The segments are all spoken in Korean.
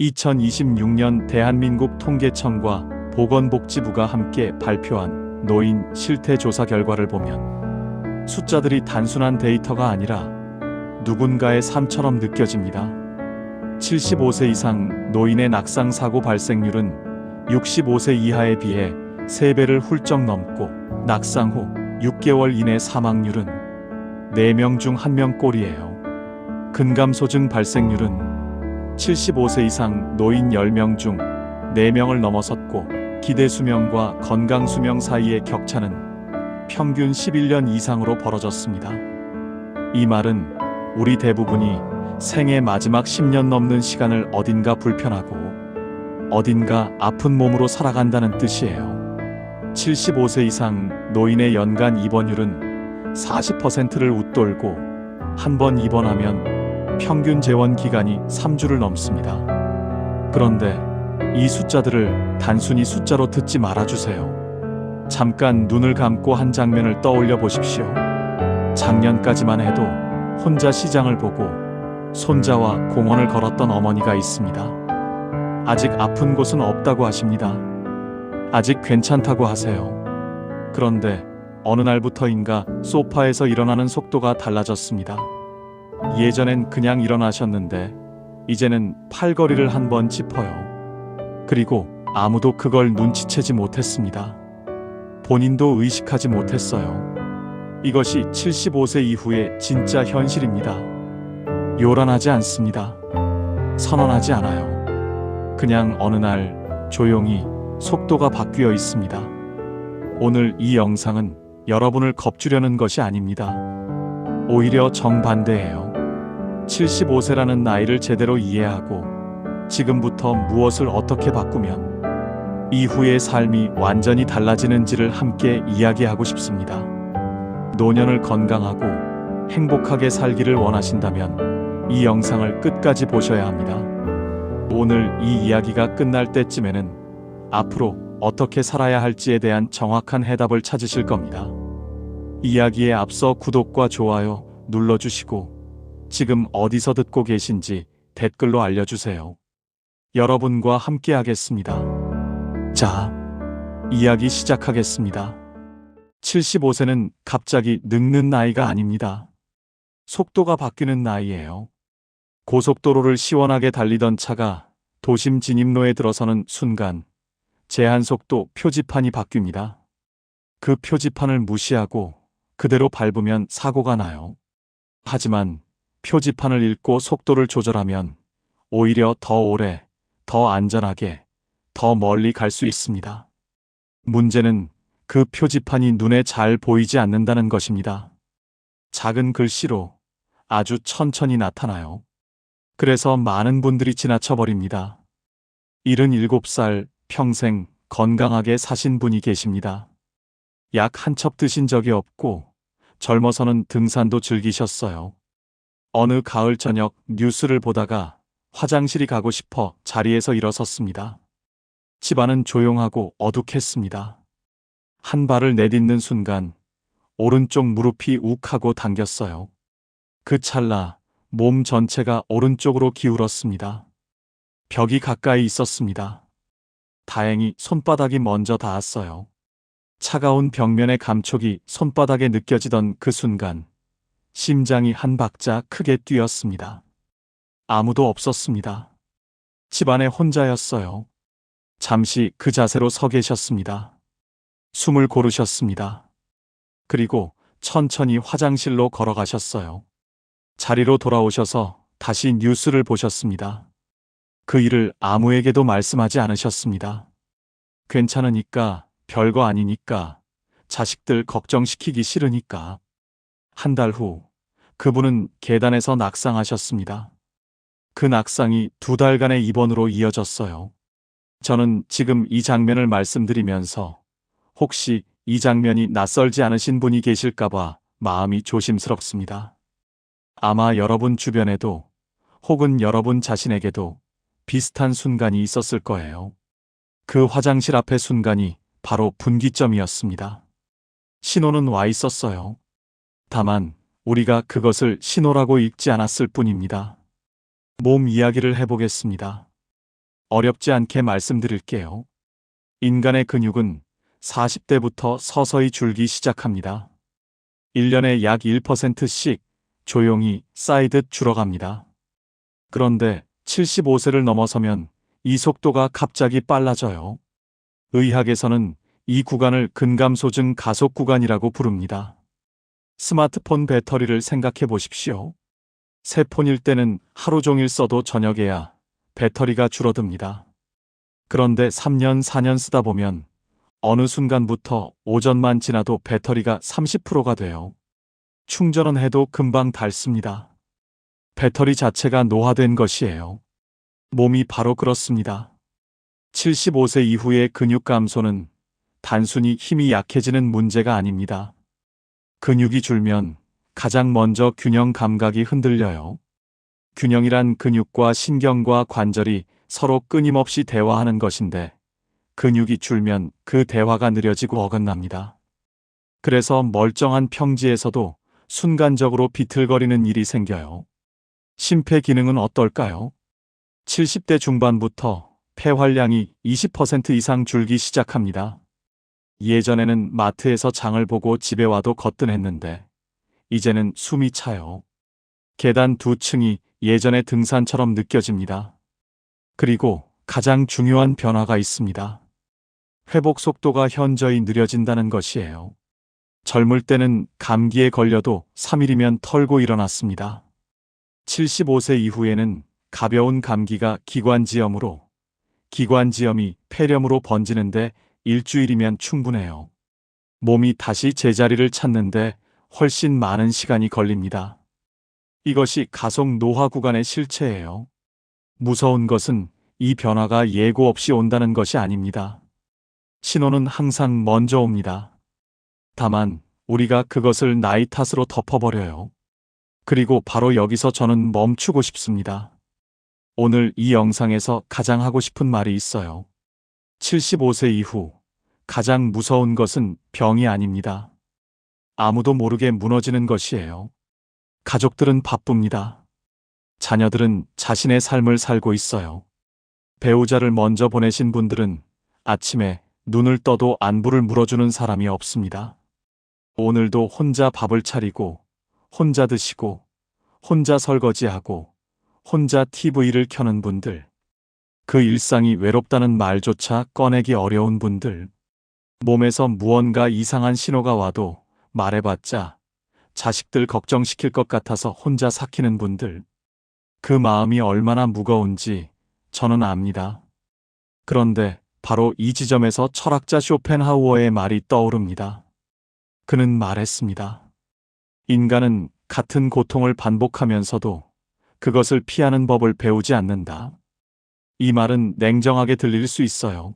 2026년 대한민국 통계청과 보건복지부가 함께 발표한 노인 실태조사 결과를 보면 숫자들이 단순한 데이터가 아니라 누군가의 삶처럼 느껴집니다. 75세 이상 노인의 낙상 사고 발생률은 65세 이하에 비해 3배를 훌쩍 넘고 낙상 후 6개월 이내 사망률은 4명 중 1명꼴이에요. 근감소증 발생률은 75세 이상 노인 10명 중 4명을 넘어섰고 기대수명과 건강수명 사이의 격차는 평균 11년 이상으로 벌어졌습니다. 이 말은 우리 대부분이 생애 마지막 10년 넘는 시간을 어딘가 불편하고 어딘가 아픈 몸으로 살아간다는 뜻이에요. 75세 이상 노인의 연간 입원율은 40%를 웃돌고 한 번 입원하면 평균 재원 기간이 3주를 넘습니다. 그런데 이 숫자들을 단순히 숫자로 듣지 말아주세요. 잠깐 눈을 감고 한 장면을 떠올려 보십시오. 작년까지만 해도 혼자 시장을 보고 손자와 공원을 걸었던 어머니가 있습니다. 아직 아픈 곳은 없다고 하십니다. 아직 괜찮다고 하세요. 그런데 어느 날부터인가 소파에서 일어나는 속도가 달라졌습니다. 예전엔 그냥 일어나셨는데 이제는 팔걸이를 한번 짚어요. 그리고 아무도 그걸 눈치채지 못했습니다. 본인도 의식하지 못했어요. 이것이 75세 이후의 진짜 현실입니다. 요란하지 않습니다. 선언하지 않아요. 그냥 어느 날 조용히 속도가 바뀌어 있습니다. 오늘 이 영상은 여러분을 겁주려는 것이 아닙니다. 오히려 정반대예요. 75세라는 나이를 제대로 이해하고 지금부터 무엇을 어떻게 바꾸면 이후의 삶이 완전히 달라지는지를 함께 이야기하고 싶습니다. 노년을 건강하고 행복하게 살기를 원하신다면 이 영상을 끝까지 보셔야 합니다. 오늘 이 이야기가 끝날 때쯤에는 앞으로 어떻게 살아야 할지에 대한 정확한 해답을 찾으실 겁니다. 이야기에 앞서 구독과 좋아요 눌러주시고 지금 어디서 듣고 계신지 댓글로 알려주세요. 여러분과 함께 하겠습니다. 자, 이야기 시작하겠습니다. 75세는 갑자기 늙는 나이가 아닙니다. 속도가 바뀌는 나이예요. 고속도로를 시원하게 달리던 차가 도심 진입로에 들어서는 순간 제한속도 표지판이 바뀝니다. 그 표지판을 무시하고 그대로 밟으면 사고가 나요. 하지만 표지판을 읽고 속도를 조절하면 오히려 더 오래, 더 안전하게, 더 멀리 갈 수 있습니다. 문제는 그 표지판이 눈에 잘 보이지 않는다는 것입니다. 작은 글씨로 아주 천천히 나타나요. 그래서 많은 분들이 지나쳐버립니다. 77살 평생 건강하게 사신 분이 계십니다. 약 한 첩 드신 적이 없고 젊어서는 등산도 즐기셨어요. 어느 가을 저녁 뉴스를 보다가 화장실이 가고 싶어 자리에서 일어섰습니다. 집안은 조용하고 어둑했습니다. 한 발을 내딛는 순간 오른쪽 무릎이 욱하고 당겼어요. 그 찰나 몸 전체가 오른쪽으로 기울었습니다. 벽이 가까이 있었습니다. 다행히 손바닥이 먼저 닿았어요. 차가운 벽면의 감촉이 손바닥에 느껴지던 그 순간 심장이 한 박자 크게 뛰었습니다. 아무도 없었습니다. 집안에 혼자였어요. 잠시 그 자세로 서 계셨습니다. 숨을 고르셨습니다. 그리고 천천히 화장실로 걸어가셨어요. 자리로 돌아오셔서 다시 뉴스를 보셨습니다. 그 일을 아무에게도 말씀하지 않으셨습니다. 괜찮으니까, 별거 아니니까, 자식들 걱정시키기 싫으니까. 한 달 후, 그분은 계단에서 낙상하셨습니다. 그 낙상이 2달간의 입원으로 이어졌어요. 저는 지금 이 장면을 말씀드리면서 혹시 이 장면이 낯설지 않으신 분이 계실까봐 마음이 조심스럽습니다. 아마 여러분 주변에도 혹은 여러분 자신에게도 비슷한 순간이 있었을 거예요. 그 화장실 앞의 순간이 바로 분기점이었습니다. 신호는 와 있었어요. 다만 우리가 그것을 신호라고 읽지 않았을 뿐입니다. 몸 이야기를 해보겠습니다. 어렵지 않게 말씀드릴게요. 인간의 근육은 40대부터 서서히 줄기 시작합니다. 1년에 약 1%씩 조용히 쌓이듯 줄어갑니다. 그런데 75세를 넘어서면 이 속도가 갑자기 빨라져요. 의학에서는 이 구간을 근감소증 가속 구간이라고 부릅니다. 스마트폰 배터리를 생각해 보십시오. 새 폰일 때는 하루 종일 써도 저녁에야 배터리가 줄어듭니다. 그런데 3년, 4년 쓰다 보면 어느 순간부터 오전만 지나도 배터리가 30%가 돼요. 충전은 해도 금방 닳습니다. 배터리 자체가 노화된 것이에요. 몸이 바로 그렇습니다. 75세 이후의 근육 감소는 단순히 힘이 약해지는 문제가 아닙니다. 근육이 줄면 가장 먼저 균형 감각이 흔들려요. 균형이란 근육과 신경과 관절이 서로 끊임없이 대화하는 것인데 근육이 줄면 그 대화가 느려지고 어긋납니다. 그래서 멀쩡한 평지에서도 순간적으로 비틀거리는 일이 생겨요. 심폐 기능은 어떨까요? 70대 중반부터 폐활량이 20% 이상 줄기 시작합니다. 예전에는 마트에서 장을 보고 집에 와도 거뜬했는데 이제는 숨이 차요. 계단 2층이 예전의 등산처럼 느껴집니다. 그리고 가장 중요한 변화가 있습니다. 회복 속도가 현저히 느려진다는 것이에요. 젊을 때는 감기에 걸려도 3일이면 털고 일어났습니다. 75세 이후에는 가벼운 감기가 기관지염으로, 기관지염이 폐렴으로 번지는데 일주일이면 충분해요. 몸이 다시 제자리를 찾는데 훨씬 많은 시간이 걸립니다. 이것이 가속 노화 구간의 실체예요. 무서운 것은 이 변화가 예고 없이 온다는 것이 아닙니다. 신호는 항상 먼저 옵니다. 다만 우리가 그것을 나이 탓으로 덮어버려요. 그리고 바로 여기서 저는 멈추고 싶습니다. 오늘 이 영상에서 가장 하고 싶은 말이 있어요. 75세 이후 가장 무서운 것은 병이 아닙니다. 아무도 모르게 무너지는 것이에요. 가족들은 바쁩니다. 자녀들은 자신의 삶을 살고 있어요. 배우자를 먼저 보내신 분들은 아침에 눈을 떠도 안부를 물어주는 사람이 없습니다. 오늘도 혼자 밥을 차리고, 혼자 드시고, 혼자 설거지하고, 혼자 TV를 켜는 분들, 그 일상이 외롭다는 말조차 꺼내기 어려운 분들, 몸에서 무언가 이상한 신호가 와도 말해봤자 자식들 걱정시킬 것 같아서 혼자 삭히는 분들, 그 마음이 얼마나 무거운지 저는 압니다. 그런데 바로 이 지점에서 철학자 쇼펜하우어의 말이 떠오릅니다. 그는 말했습니다. 인간은 같은 고통을 반복하면서도 그것을 피하는 법을 배우지 않는다. 이 말은 냉정하게 들릴 수 있어요.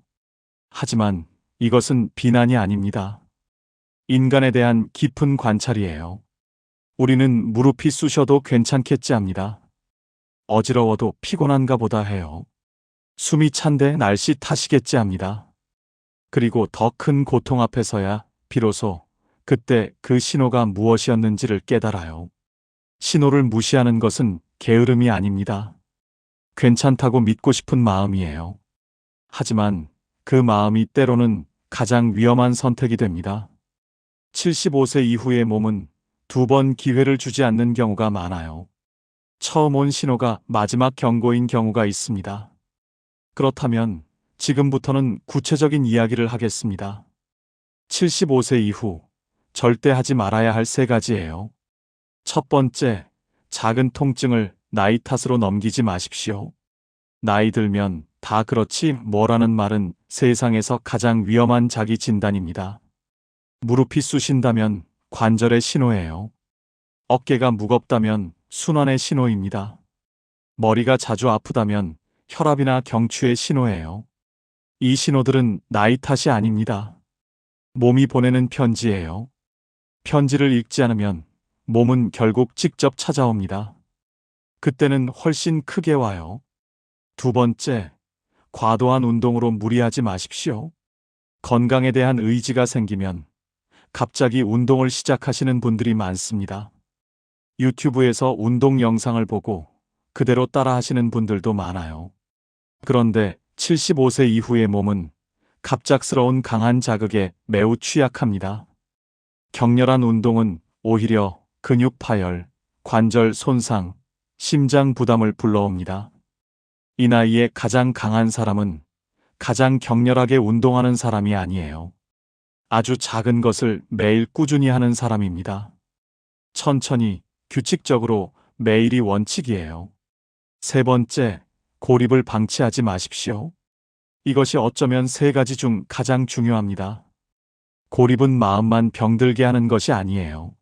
하지만 이것은 비난이 아닙니다. 인간에 대한 깊은 관찰이에요. 우리는 무릎이 쑤셔도 괜찮겠지 합니다. 어지러워도 피곤한가 보다 해요. 숨이 찬데 날씨 탓이겠지 합니다. 그리고 더 큰 고통 앞에서야 비로소 그때 그 신호가 무엇이었는지를 깨달아요. 신호를 무시하는 것은 게으름이 아닙니다. 괜찮다고 믿고 싶은 마음이에요. 하지만 그 마음이 때로는 가장 위험한 선택이 됩니다. 75세 이후의 몸은 2번 기회를 주지 않는 경우가 많아요. 처음 온 신호가 마지막 경고인 경우가 있습니다. 그렇다면 지금부터는 구체적인 이야기를 하겠습니다. 75세 이후 절대 하지 말아야 할 3가지예요. 첫 번째, 작은 통증을 나이 탓으로 넘기지 마십시오. 나이 들면 다 그렇지 뭐라는 말은 세상에서 가장 위험한 자기 진단입니다. 무릎이 쑤신다면 관절의 신호예요. 어깨가 무겁다면 순환의 신호입니다. 머리가 자주 아프다면 혈압이나 경추의 신호예요. 이 신호들은 나이 탓이 아닙니다. 몸이 보내는 편지예요. 편지를 읽지 않으면 몸은 결국 직접 찾아옵니다. 그때는 훨씬 크게 와요. 2번째, 과도한 운동으로 무리하지 마십시오. 건강에 대한 의지가 생기면 갑자기 운동을 시작하시는 분들이 많습니다. 유튜브에서 운동 영상을 보고 그대로 따라 하시는 분들도 많아요. 그런데 75세 이후의 몸은 갑작스러운 강한 자극에 매우 취약합니다. 격렬한 운동은 오히려 근육 파열, 관절 손상, 심장 부담을 불러옵니다. 이 나이에 가장 강한 사람은 가장 격렬하게 운동하는 사람이 아니에요. 아주 작은 것을 매일 꾸준히 하는 사람입니다. 천천히, 규칙적으로 매일이 원칙이에요. 세 번째, 고립을 방치하지 마십시오. 이것이 어쩌면 세 가지 중 가장 중요합니다. 고립은 마음만 병들게 하는 것이 아니에요.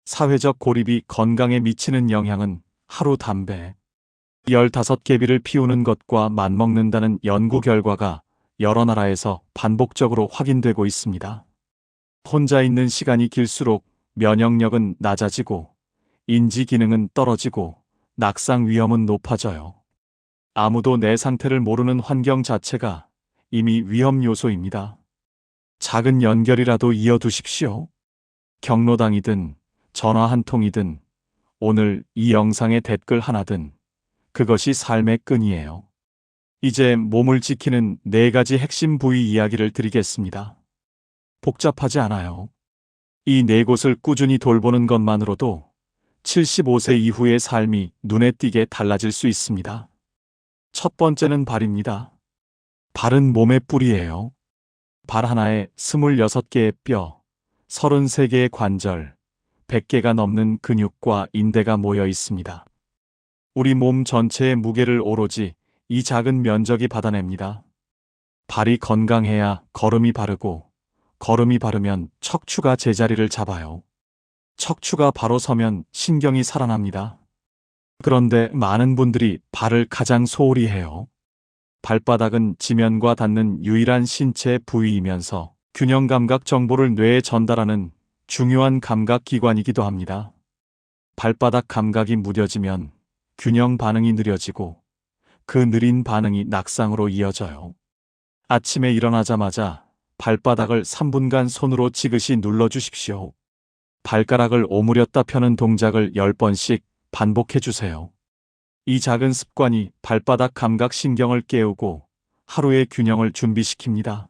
사회적 고립이 건강에 미치는 영향은 하루 담배 15개비를 피우는 것과 맞먹는다는 연구 결과가 여러 나라에서 반복적으로 확인되고 있습니다. 혼자 있는 시간이 길수록 면역력은 낮아지고 인지 기능은 떨어지고 낙상 위험은 높아져요. 아무도 내 상태를 모르는 환경 자체가 이미 위험 요소입니다. 작은 연결이라도 이어두십시오. 경로당이든 전화 한 통이든 오늘 이 영상에 댓글 하나든 그것이 삶의 끈이에요. 이제 몸을 지키는 4가지 핵심 부위 이야기를 드리겠습니다. 복잡하지 않아요. 이 4곳을 꾸준히 돌보는 것만으로도 75세 이후의 삶이 눈에 띄게 달라질 수 있습니다. 첫 번째는 발입니다. 발은 몸의 뿌리예요. 발 하나에 26개의 뼈, 33개의 관절, 100개가 넘는 근육과 인대가 모여 있습니다. 우리 몸 전체의 무게를 오로지 이 작은 면적이 받아냅니다. 발이 건강해야 걸음이 바르고, 걸음이 바르면 척추가 제자리를 잡아요. 척추가 바로 서면 신경이 살아납니다. 그런데 많은 분들이 발을 가장 소홀히 해요. 발바닥은 지면과 닿는 유일한 신체 부위이면서 균형 감각 정보를 뇌에 전달하는 중요한 감각 기관이기도 합니다. 발바닥 감각이 무뎌지면 균형 반응이 느려지고 그 느린 반응이 낙상으로 이어져요. 아침에 일어나자마자 발바닥을 3분간 손으로 지그시 눌러주십시오. 발가락을 오므렸다 펴는 동작을 10번씩 반복해 주세요. 이 작은 습관이 발바닥 감각 신경을 깨우고 하루의 균형을 준비시킵니다.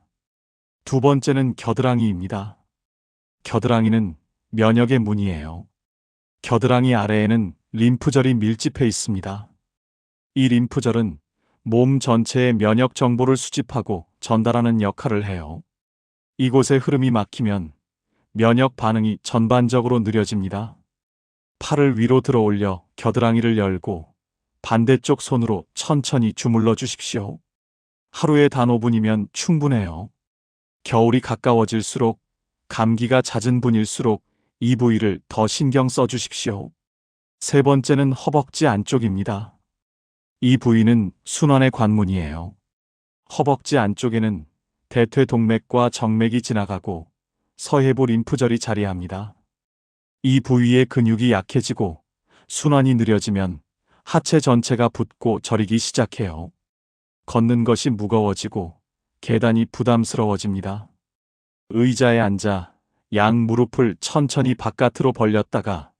두 번째는 겨드랑이입니다. 겨드랑이는 면역의 문이에요. 겨드랑이 아래에는 림프절이 밀집해 있습니다. 이 림프절은 몸 전체의 면역 정보를 수집하고 전달하는 역할을 해요. 이곳에 흐름이 막히면 면역 반응이 전반적으로 느려집니다. 팔을 위로 들어 올려 겨드랑이를 열고 반대쪽 손으로 천천히 주물러 주십시오. 하루에 단 5분이면 충분해요. 겨울이 가까워질수록 감기가 잦은 분일수록 이 부위를 더 신경 써 주십시오. 세 번째는 허벅지 안쪽입니다. 이 부위는 순환의 관문이에요. 허벅지 안쪽에는 대퇴동맥과 정맥이 지나가고 서해부 림프절이 자리합니다. 이 부위의 근육이 약해지고 순환이 느려지면 하체 전체가 붓고 저리기 시작해요. 걷는 것이 무거워지고 계단이 부담스러워집니다. 의자에 앉아 양 무릎을 천천히 바깥으로 벌렸다가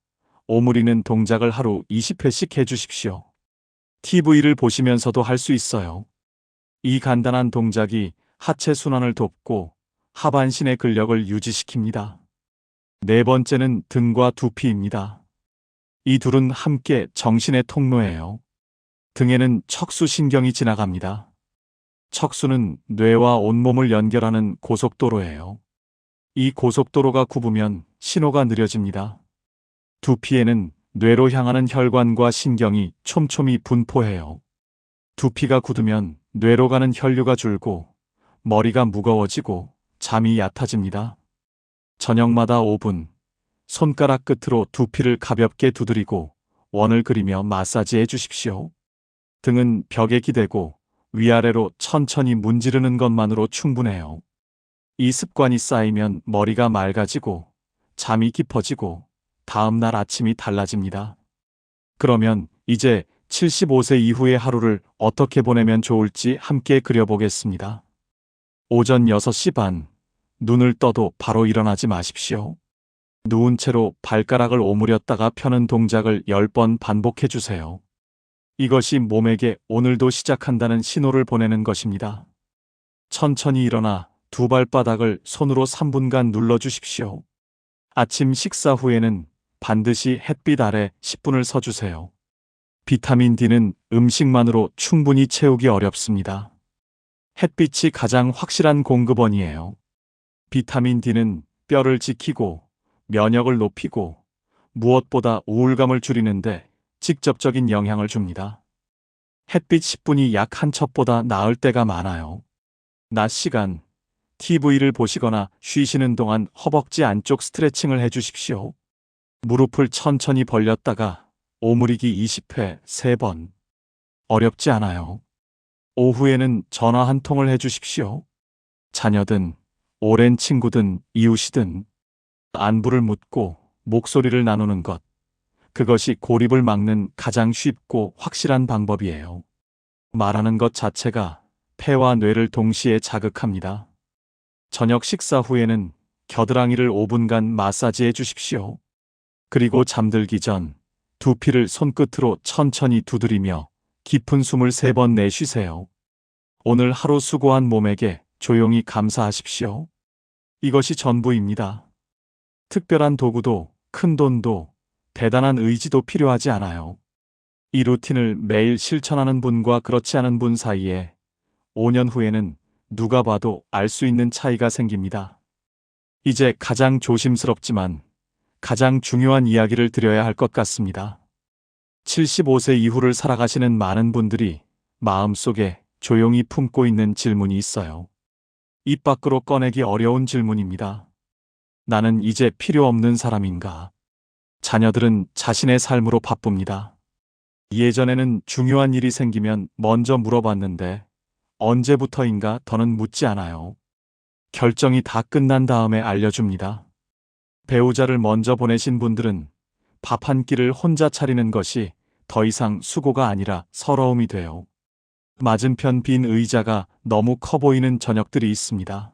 오므리는 동작을 하루 20회씩 해주십시오. TV를 보시면서도 할 수 있어요. 이 간단한 동작이 하체 순환을 돕고 하반신의 근력을 유지시킵니다. 네 번째는 등과 두피입니다. 이 둘은 함께 정신의 통로예요. 등에는 척수신경이 지나갑니다. 척수는 뇌와 온몸을 연결하는 고속도로예요. 이 고속도로가 굽으면 신호가 느려집니다. 두피에는 뇌로 향하는 혈관과 신경이 촘촘히 분포해요. 두피가 굳으면 뇌로 가는 혈류가 줄고 머리가 무거워지고 잠이 얕아집니다. 저녁마다 5분, 손가락 끝으로 두피를 가볍게 두드리고 원을 그리며 마사지해 주십시오. 등은 벽에 기대고 위아래로 천천히 문지르는 것만으로 충분해요. 이 습관이 쌓이면 머리가 맑아지고 잠이 깊어지고 다음 날 아침이 달라집니다. 그러면 이제 75세 이후의 하루를 어떻게 보내면 좋을지 함께 그려보겠습니다. 오전 6시 반, 눈을 떠도 바로 일어나지 마십시오. 누운 채로 발가락을 오므렸다가 펴는 동작을 10번 반복해 주세요. 이것이 몸에게 오늘도 시작한다는 신호를 보내는 것입니다. 천천히 일어나 두 발바닥을 손으로 3분간 눌러주십시오. 아침 식사 후에는 반드시 햇빛 아래 10분을 서주세요. 비타민 D는 음식만으로 충분히 채우기 어렵습니다. 햇빛이 가장 확실한 공급원이에요. 비타민 D는 뼈를 지키고 면역을 높이고 무엇보다 우울감을 줄이는데 직접적인 영향을 줍니다. 햇빛 10분이 약 한 첩보다 나을 때가 많아요. 낮 시간 TV를 보시거나 쉬시는 동안 허벅지 안쪽 스트레칭을 해주십시오. 무릎을 천천히 벌렸다가 오므리기 20회 3번. 어렵지 않아요. 오후에는 전화 한 통을 해주십시오. 자녀든 오랜 친구든 이웃이든 안부를 묻고 목소리를 나누는 것. 그것이 고립을 막는 가장 쉽고 확실한 방법이에요. 말하는 것 자체가 폐와 뇌를 동시에 자극합니다. 저녁 식사 후에는 겨드랑이를 5분간 마사지해 주십시오. 그리고 잠들기 전 두피를 손끝으로 천천히 두드리며 깊은 숨을 3번 내쉬세요. 오늘 하루 수고한 몸에게 조용히 감사하십시오. 이것이 전부입니다. 특별한 도구도 큰 돈도 대단한 의지도 필요하지 않아요. 이 루틴을 매일 실천하는 분과 그렇지 않은 분 사이에 5년 후에는 누가 봐도 알 수 있는 차이가 생깁니다. 이제 가장 조심스럽지만 가장 중요한 이야기를 드려야 할 것 같습니다. 75세 이후를 살아가시는 많은 분들이 마음속에 조용히 품고 있는 질문이 있어요. 입 밖으로 꺼내기 어려운 질문입니다. 나는 이제 필요 없는 사람인가? 자녀들은 자신의 삶으로 바쁩니다. 예전에는 중요한 일이 생기면 먼저 물어봤는데 언제부터인가 더는 묻지 않아요. 결정이 다 끝난 다음에 알려줍니다. 배우자를 먼저 보내신 분들은 밥 한 끼를 혼자 차리는 것이 더 이상 수고가 아니라 서러움이 돼요. 맞은편 빈 의자가 너무 커 보이는 저녁들이 있습니다.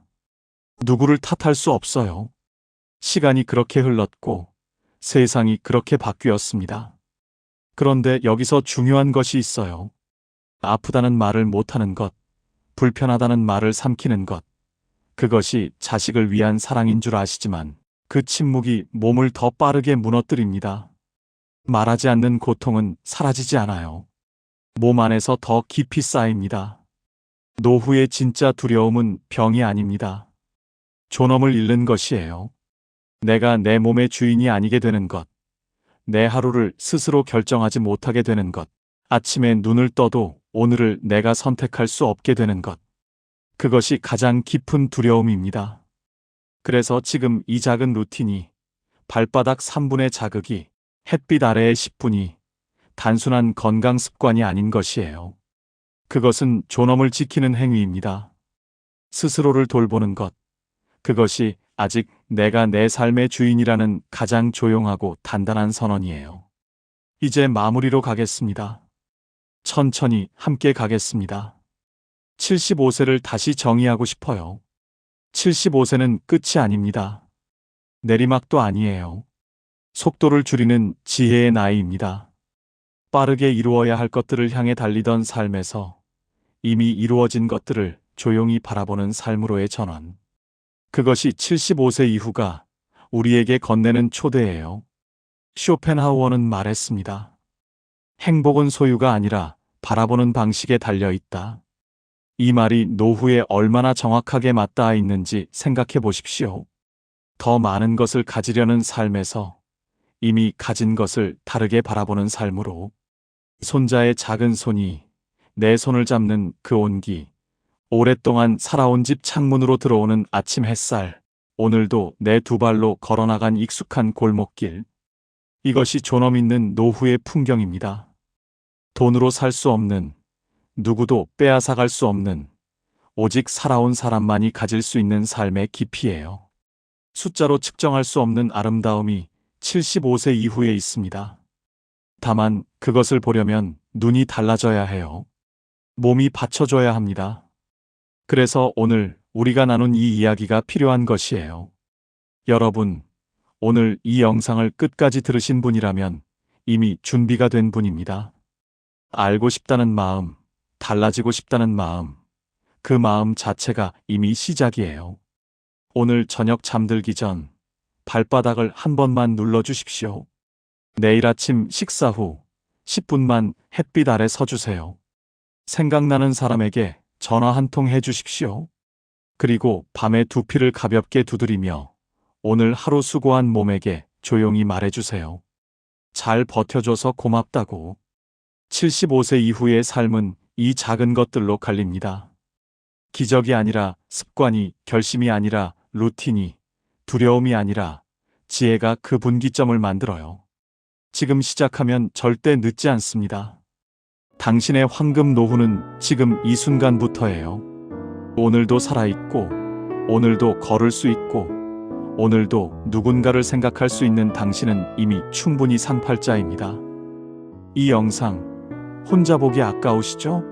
누구를 탓할 수 없어요. 시간이 그렇게 흘렀고 세상이 그렇게 바뀌었습니다. 그런데 여기서 중요한 것이 있어요. 아프다는 말을 못하는 것, 불편하다는 말을 삼키는 것. 그것이 자식을 위한 사랑인 줄 아시지만 그 침묵이 몸을 더 빠르게 무너뜨립니다. 말하지 않는 고통은 사라지지 않아요. 몸 안에서 더 깊이 쌓입니다. 노후의 진짜 두려움은 병이 아닙니다. 존엄을 잃는 것이에요. 내가 내 몸의 주인이 아니게 되는 것. 내 하루를 스스로 결정하지 못하게 되는 것. 아침에 눈을 떠도 오늘을 내가 선택할 수 없게 되는 것. 그것이 가장 깊은 두려움입니다. 그래서 지금 이 작은 루틴이 발바닥 3분의 자극이 햇빛 아래의 10분이 단순한 건강 습관이 아닌 것이에요. 그것은 존엄을 지키는 행위입니다. 스스로를 돌보는 것. 그것이 아직 내가 내 삶의 주인이라는 가장 조용하고 단단한 선언이에요. 이제 마무리로 가겠습니다. 천천히 함께 가겠습니다. 75세를 다시 정의하고 싶어요. 75세는 끝이 아닙니다. 내리막도 아니에요. 속도를 줄이는 지혜의 나이입니다. 빠르게 이루어야 할 것들을 향해 달리던 삶에서 이미 이루어진 것들을 조용히 바라보는 삶으로의 전환. 그것이 75세 이후가 우리에게 건네는 초대예요. 쇼펜하우어는 말했습니다. 행복은 소유가 아니라 바라보는 방식에 달려 있다. 이 말이 노후에 얼마나 정확하게 맞닿아 있는지 생각해 보십시오. 더 많은 것을 가지려는 삶에서 이미 가진 것을 다르게 바라보는 삶으로 손자의 작은 손이 내 손을 잡는 그 온기, 오랫동안 살아온 집 창문으로 들어오는 아침 햇살, 오늘도 내 두 발로 걸어나간 익숙한 골목길. 이것이 존엄 있는 노후의 풍경입니다. 돈으로 살 수 없는, 누구도 빼앗아갈 수 없는, 오직 살아온 사람만이 가질 수 있는 삶의 깊이예요. 숫자로 측정할 수 없는 아름다움이 75세 이후에 있습니다. 다만 그것을 보려면 눈이 달라져야 해요. 몸이 받쳐줘야 합니다. 그래서 오늘 우리가 나눈 이 이야기가 필요한 것이에요. 여러분, 오늘 이 영상을 끝까지 들으신 분이라면 이미 준비가 된 분입니다. 알고 싶다는 마음, 달라지고 싶다는 마음, 그 마음 자체가 이미 시작이에요. 오늘 저녁 잠들기 전 발바닥을 한 번만 눌러주십시오. 내일 아침 식사 후 10분만 햇빛 아래 서주세요. 생각나는 사람에게 전화 한 통 해주십시오. 그리고 밤에 두피를 가볍게 두드리며 오늘 하루 수고한 몸에게 조용히 말해주세요. 잘 버텨줘서 고맙다고. 75세 이후의 삶은 이 작은 것들로 갈립니다. 기적이 아니라 습관이, 결심이 아니라 루틴이, 두려움이 아니라 지혜가 그 분기점을 만들어요. 지금 시작하면 절대 늦지 않습니다. 당신의 황금 노후는 지금 이 순간부터예요. 오늘도 살아있고, 오늘도 걸을 수 있고, 오늘도 누군가를 생각할 수 있는 당신은 이미 충분히 상팔자입니다. 이 영상 혼자 보기 아까우시죠?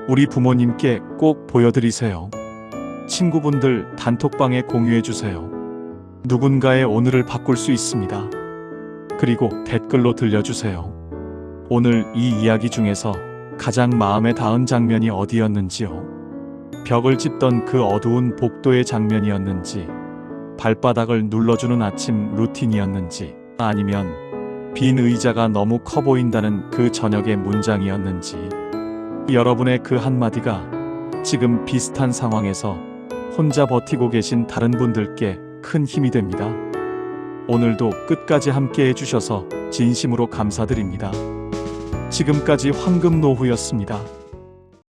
우리 부모님께 꼭 보여드리세요. 친구분들 단톡방에 공유해주세요. 누군가의 오늘을 바꿀 수 있습니다. 그리고 댓글로 들려주세요. 오늘 이 이야기 중에서 가장 마음에 닿은 장면이 어디였는지요? 벽을 짚던 그 어두운 복도의 장면이었는지, 발바닥을 눌러주는 아침 루틴이었는지, 아니면 빈 의자가 너무 커 보인다는 그 저녁의 문장이었는지, 여러분의 그 한마디가 지금 비슷한 상황에서 혼자 버티고 계신 다른 분들께 큰 힘이 됩니다. 오늘도 끝까지 함께 해주셔서 진심으로 감사드립니다. 지금까지 황금 노후였습니다.